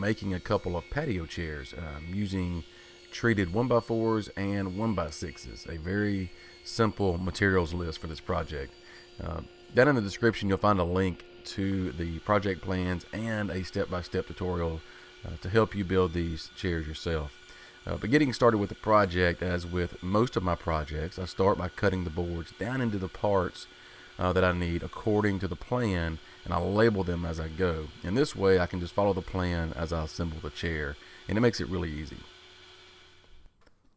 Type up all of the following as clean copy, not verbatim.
making a couple of patio chairs using treated 1x4s and 1x6s, a very simple materials list for this project. Down in the description you'll find a link to the project plans and a step-by-step tutorial to help you build these chairs yourself. But getting started with the project, as with most of my projects, I start by cutting the boards down into the parts that I need according to the plan, and I'll label them as I go. And this way I can just follow the plan as I assemble the chair, and it makes it really easy.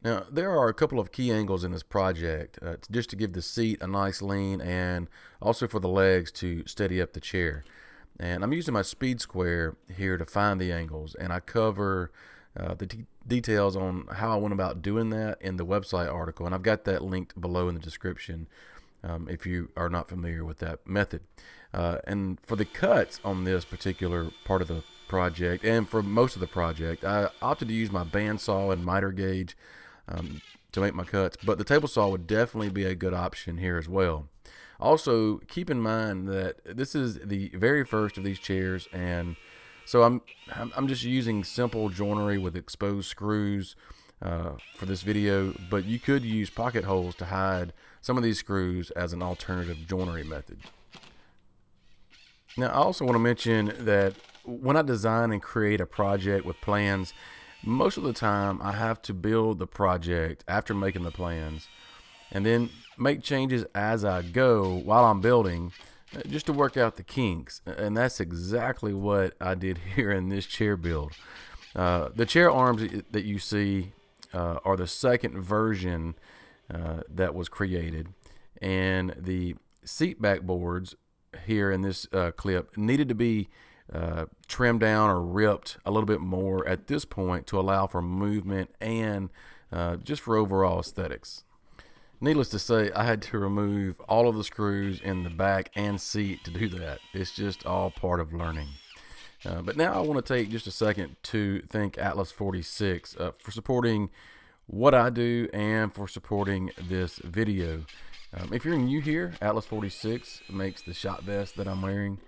Now, there are a couple of key angles in this project, just to give the seat a nice lean and also for the legs to steady up the chair. And I'm using my speed square here to find the angles, and I cover the details on how I went about doing that in the website article, and I've got that linked below in the description if you are not familiar with that method. And for the cuts on this particular part of the project, and for most of the project, I opted to use my bandsaw and miter gauge to make my cuts, but the table saw would definitely be a good option here as well. Also, keep in mind that this is the very first of these chairs, and so I'm just using simple joinery with exposed screws for this video, but you could use pocket holes to hide some of these screws as an alternative joinery method. Now, I also want to mention that when I design and create a project with plans, most of the time I have to build the project after making the plans and then make changes as I go while I'm building, just to work out the kinks. And that's exactly what I did here in this chair build. The chair arms that you see are the second version that was created, and the seat back boards here in this clip needed to be trimmed down or ripped a little bit more at this point to allow for movement and just for overall aesthetics. Needless to say, I had to remove all of the screws in the back and seat to do that. It's just all part of learning. But now I want to take just a second to thank Atlas 46 for supporting what I do and for supporting this video. If you're new here, Atlas 46 makes the shop vest that I'm wearing.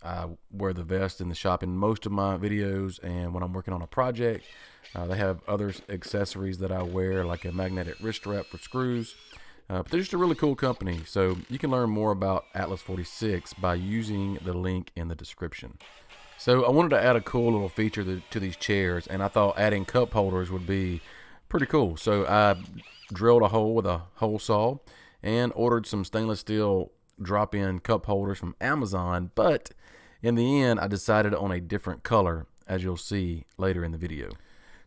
I wear the vest in the shop in most of my videos, and when I'm working on a project, they have other accessories that I wear, like a magnetic wrist strap for screws. But they're just a really cool company, so you can learn more about Atlas 46 by using the link in the description. So I wanted to add a cool little feature to these chairs, and I thought adding cup holders would be pretty cool. So I drilled a hole with a hole saw and ordered some stainless steel drop-in cup holders from Amazon, but in the end I decided on a different color, as you'll see later in the video.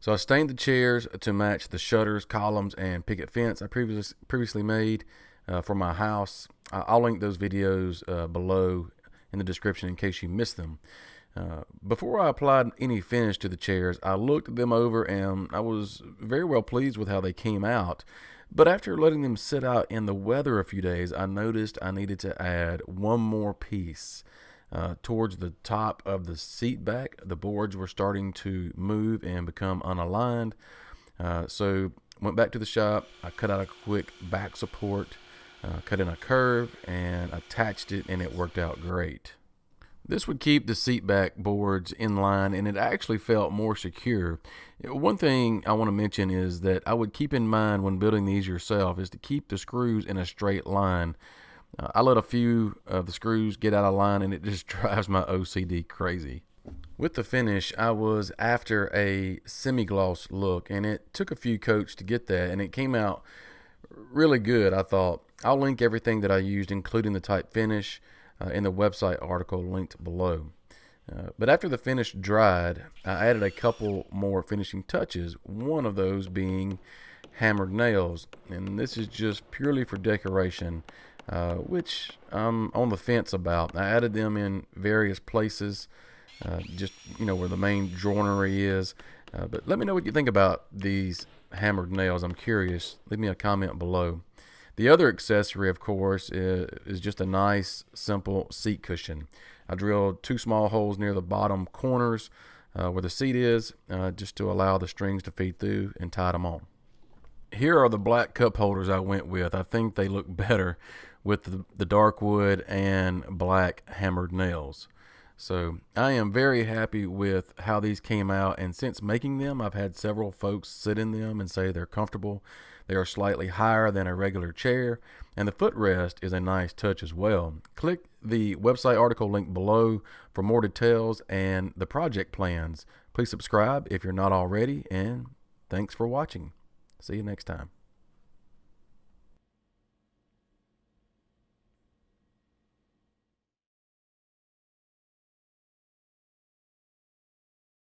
So I stained the chairs to match the shutters, columns, and picket fence I previously made for my house. I'll link those videos below in the description in case you missed them. Before I applied any finish to the chairs, I looked them over and I was very well pleased with how they came out. But after letting them sit out in the weather a few days, I noticed I needed to add one more piece. Towards the top of the seat back, the boards were starting to move and become unaligned. So went back to the shop, I cut out a quick back support, cut in a curve, and attached it, and it worked out great. This would keep the seat back boards in line, and it actually felt more secure. One thing I want to mention is that I would keep in mind when building these yourself is to keep the screws in a straight line. I let a few of the screws get out of line, and it just drives my OCD crazy. With the finish, I was after a semi-gloss look, and it took a few coats to get that, and it came out really good, I thought. I'll link everything that I used, including the type finish, in the website article linked below. But after the finish dried, I added a couple more finishing touches, one of those being hammered nails, and this is just purely for decoration, which I'm on the fence about. I added them in various places, just where the main joinery is, but let me know what you think about these hammered nails. I'm curious. Leave me a comment below. The other accessory, of course, is just a nice, simple seat cushion. I drilled 2 small holes near the bottom corners where the seat is, just to allow the strings to feed through, and tied them on. Here are the black cup holders I went with. I think they look better with the dark wood and black hammered nails. So I am very happy with how these came out, and since making them, I've had several folks sit in them and say they're comfortable. They are slightly higher than a regular chair, and the footrest is a nice touch as well. Click the website article link below for more details and the project plans. Please subscribe if you're not already, and thanks for watching. See you next time.